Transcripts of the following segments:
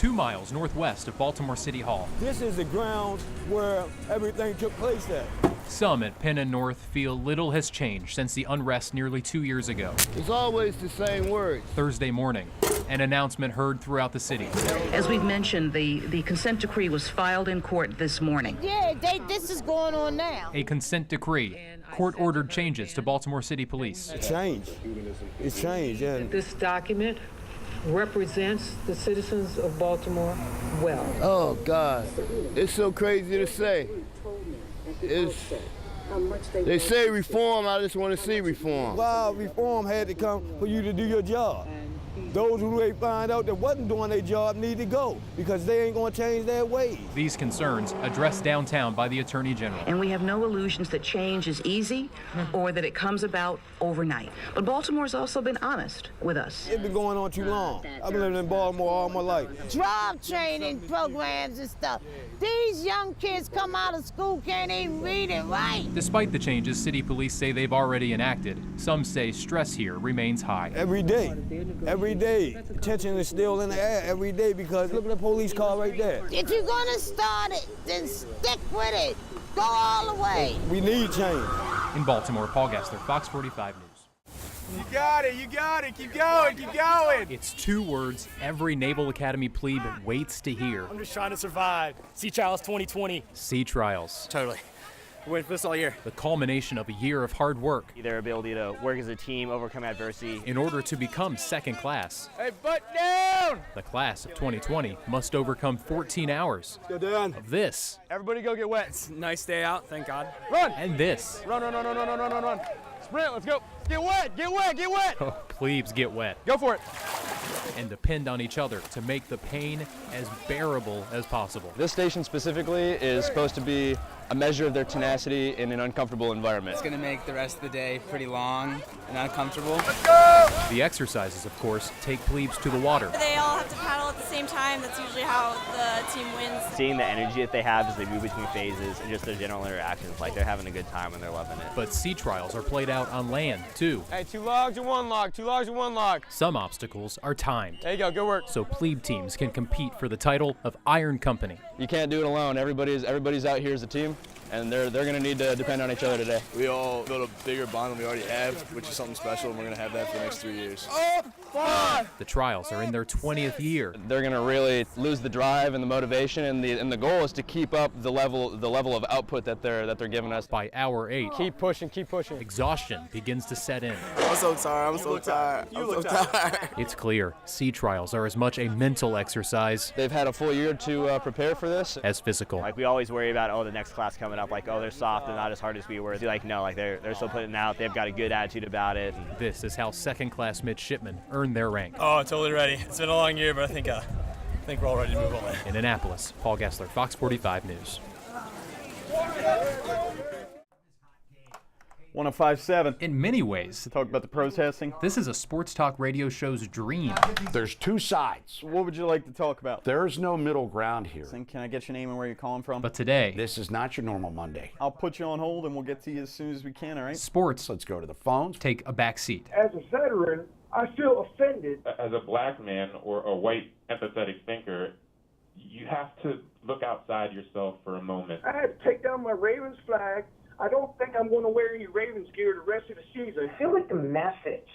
2 miles northwest of Baltimore City Hall. This is the grounds where everything took place at. Some at Penn and North feel little has changed since the unrest nearly 2 years ago. It's always the same words. Thursday morning, an announcement heard throughout the city. As we've mentioned, the consent decree was filed in court this morning. Yeah, this is going on now. A consent decree. Court-ordered changes to Baltimore City Police. It's changed. It's changed, yeah. This document represents the citizens of Baltimore well. Oh, God. It's so crazy to say. They say reform, I just want to see reform. Well, reform had to come for you to do your job. Those who they find out that wasn't doing their job need to go because they ain't going to change their ways. These concerns addressed downtown by the Attorney General. And we have no illusions that change is easy or that it comes about overnight. But Baltimore's also been honest with us. It's been going on too long. I've been living in Baltimore all my life. Job training programs and stuff. These young kids come out of school, can't even read and write. Despite the changes city police say they've already enacted, some say stress here remains high. Every day. Tension is still in the air every day because look at the police car right there. If you're gonna start it, then stick with it. Go all the way. We need change. In Baltimore, Paul Gessler, Fox 45 News. You got it, keep going. It's 2 words every Naval Academy plebe waits to hear. I'm just trying to survive. Sea Trials 2020. Sea trials. Totally. We're waiting for this all year. The culmination of a year of hard work. Their ability to work as a team, overcome adversity. In order to become second class. Hey, butt down! The class of 2020 must overcome 14 hours Go down. of this. Everybody go get wet. It's a nice day out, thank God. Run! And this. Run. Sprint, let's go. Get wet. Oh, plebes get wet. Go for it. And depend on each other to make the pain as bearable as possible. This station specifically is supposed to be a measure of their tenacity in an uncomfortable environment. It's going to make the rest of the day pretty long and uncomfortable. Let's go! The exercises, of course, take plebes to the water. They all have to paddle at the same time. That's usually how the team wins. Seeing the energy that they have as they move between phases and just their general interactions, like they're having a good time and they're loving it. But sea trials are played out on land, too. Hey, 2 logs and 1 log. 2 logs and 1 log. Some obstacles are timed. There you go, good work. So plebe teams can compete for the title of Iron Company. You can't do it alone. Everybody's out here as a team, and they're going to need to depend on each other today. We all built a bigger bond than we already have, which is something special, and we're going to have that for the next 3 years. The trials are in their 20th year. They're going to really lose the drive and the motivation, and the goal is to keep up the level of output that they're giving us. By hour 8, Keep pushing. exhaustion begins to set in. I'm so tired. It's clear, sea trials are as much a mental exercise They've had a full year to prepare for this. as physical. Like we always worry about, the next class coming up, like, they're soft, they're not as hard as we were. Like, no, like they're still putting it out. They've got a good attitude about it. This is how second-class midshipmen earn their rank. Oh, totally ready. It's been a long year, but I think we're all ready to move on. In Annapolis, Paul Gessler, Fox 45 News. 105.7. In many ways, Talk about the protesting. this is a sports talk radio show's dream. There's 2 sides. What would you like to talk about? There's no middle ground here. Can I get your name and where you're calling from? But today, This is not your normal Monday. I'll put you on hold and we'll get to you as soon as we can, all right? sports Let's go to the phones. take a back seat. As a veteran, I feel offended. As a black man or a white empathetic thinker, you have to look outside yourself for a moment. I had to take down my Ravens flag. I don't think I'm going to wear any Ravens gear the rest of the season. I feel like the message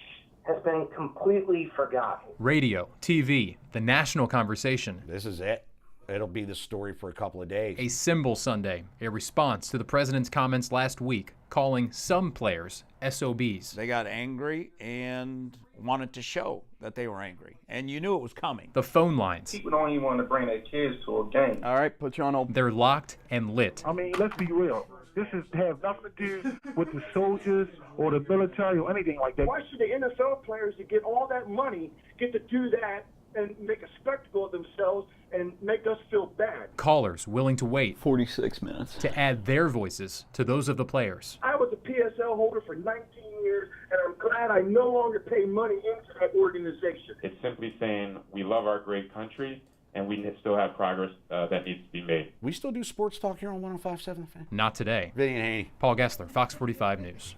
has been completely forgotten. Radio, TV, the national conversation. This is it. It'll be the story for a couple of days. A symbol Sunday, a response to the president's comments last week, calling some players SOBs. They got angry and wanted to show that they were angry. And you knew it was coming. The phone lines. People don't even want to bring their kids to a game. All right, put you on hold. They're locked and lit. I mean, let's be real. This has nothing to do with the soldiers or the military or anything like that. Why should the NFL players that get all that money get to do that and make a spectacle of themselves and make us feel bad? Callers willing to wait 46 minutes to add their voices to those of the players. I was a PSL holder for 19 years, and I'm glad I no longer pay money into that organization. It's simply saying we love our great country, and we still have progress that needs to be made. We still do sports talk here on 105.7. Not today. Vinny and Haney. Paul Gessler, Fox 45 News.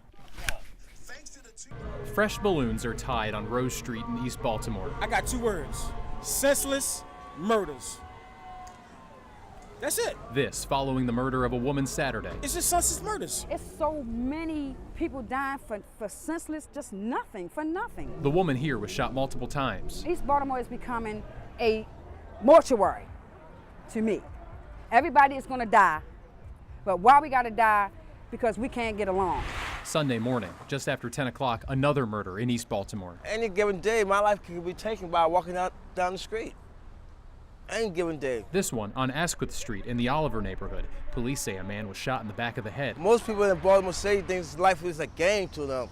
Fresh balloons are tied on Rose Street in East Baltimore. I got 2 words. Senseless murders. That's it. This following the murder of a woman Saturday. It's just senseless murders. It's so many people dying for senseless, just nothing, for nothing. The woman here was shot multiple times. East Baltimore is becoming a mortuary to me. Everybody is going to die, but why we got to die? Because we can't get along. Sunday morning, just after 10 o'clock, another murder in East Baltimore. Any given day, my life could be taken by walking down the street. Any given day. This one on Asquith Street in the Oliver neighborhood. Police say a man was shot in the back of the head. Most people in Baltimore say things life is a game to them.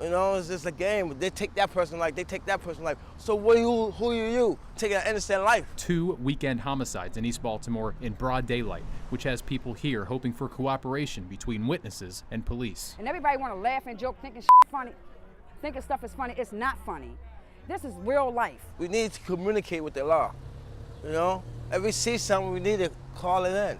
You know, it's just a game. They take that person life, they take that person life. So who are you? Taking an innocent life. 2 weekend homicides in East Baltimore in broad daylight, which has people here hoping for cooperation between witnesses and police. And everybody want to laugh and joke, thinking funny, thinking stuff is funny. It's not funny. This is real life. We need to communicate with the law. You know, if we see something, we need to call it in.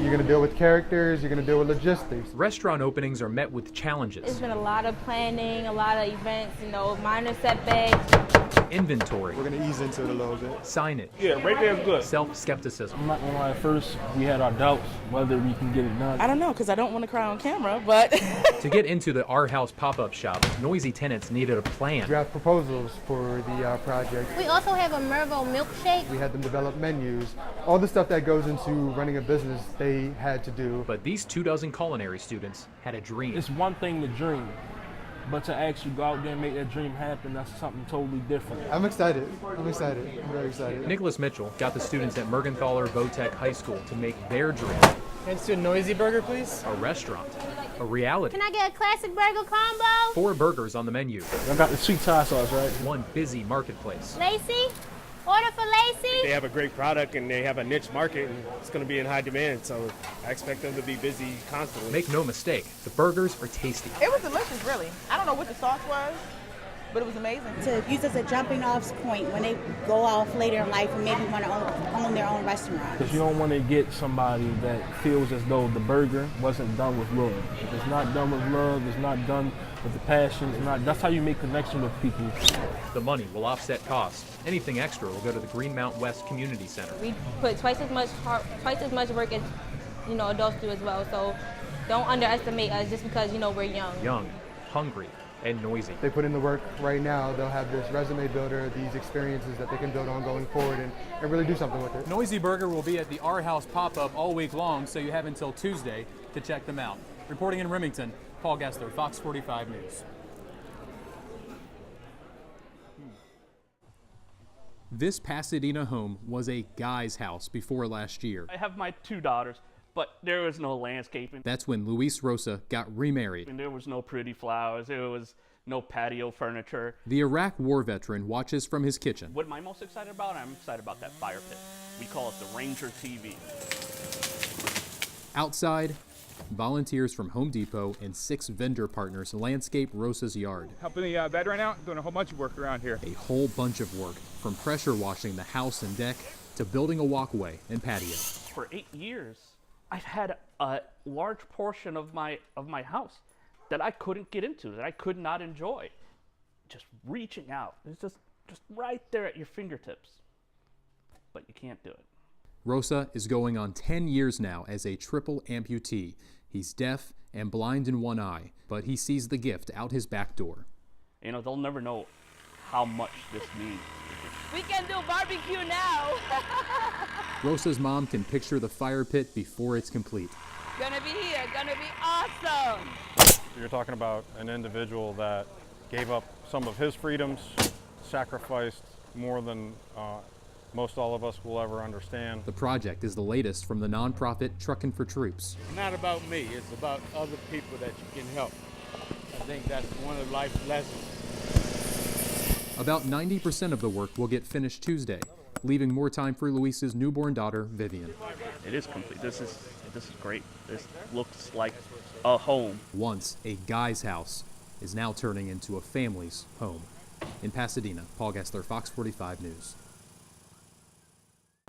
You're going to deal with characters, you're going to deal with logistics. Restaurant openings are met with challenges. It's been a lot of planning, a lot of events, minor setbacks. Inventory. We're going to ease into it a little bit. Signage. Yeah, right there is good. Self-skepticism. I'm not going to lie, at first we had our doubts whether we can get it done. I don't know, because I don't want to cry on camera, but... To get into the Our House pop-up shop, noisy tenants needed a plan. Draft proposals for the project. We also have a Mervo milkshake. We had them develop menus. All the stuff that goes into running a business, they had to do. But these 24 culinary students had a dream. It's one thing to dream, but to actually go out there and make that dream happen, that's something totally different. I'm excited. I'm very excited. Nicholas Mitchell got the students at Mergenthaler Votech High School to make their dream. Let's do a noisy burger, please. A restaurant. A reality. Can I get a classic burger combo? 4 burgers on the menu. I got the sweet Thai sauce, right? One busy marketplace. Lacey? Order for Lacey? They have a great product and they have a niche market and it's going to be in high demand, so I expect them to be busy constantly. Make no mistake, the burgers are tasty. It was delicious, really. I don't know what the sauce was, but it was amazing. To use as a jumping off point when they go off later in life and maybe want to own their own restaurant. Because you don't want to get somebody that feels as though the burger wasn't done with love. If it's not done with love, it's not done with the passion, that's how you make connection with people. The money will offset costs. Anything extra will go to the Greenmount West Community Center. We put twice as much work as adults do as well. So don't underestimate us just because we're young. Young, hungry, and noisy. They put in the work right now. They'll have this resume builder, these experiences that they can build on going forward and really do something with it. Noisy Burger will be at the Our House pop-up all week long, so you have until Tuesday to check them out. Reporting in Remington, Paul Gessler, Fox 45 News. This Pasadena home was a guy's house before last year. I have my 2 daughters, but there was no landscaping. That's when Luis Rosa got remarried. And there was no pretty flowers, there was no patio furniture. The Iraq war veteran watches from his kitchen. What am I most excited about? I'm excited about that fire pit. We call it the Ranger TV. Outside, volunteers from Home Depot and 6 vendor partners landscape Rosa's yard. Helping the veteran out, doing a whole bunch of work around here. A whole bunch of work, from pressure washing the house and deck to building a walkway and patio. For 8 years, I've had a large portion of my house that I couldn't get into, that I could not enjoy. Just reaching out, it's just right there at your fingertips, but you can't do it. Rosa is going on 10 years now as a triple amputee. He's deaf and blind in one eye, but he sees the gift out his back door. They'll never know how much this means. We can do barbecue now. Rosa's mom can picture the fire pit before it's complete. Gonna be here, gonna be awesome. You're talking about an individual that gave up some of his freedoms, sacrificed more than most all of us will ever understand. The project is the latest from the nonprofit Truckin' for Troops. It's not about me, it's about other people that you can help. I think that's one of life's lessons. About 90% of the work will get finished Tuesday, leaving more time for Luis's newborn daughter, Vivian. It is complete. This is great. This looks like a home. Once a guy's house is now turning into a family's home. In Pasadena, Paul Gessler, Fox 45 News.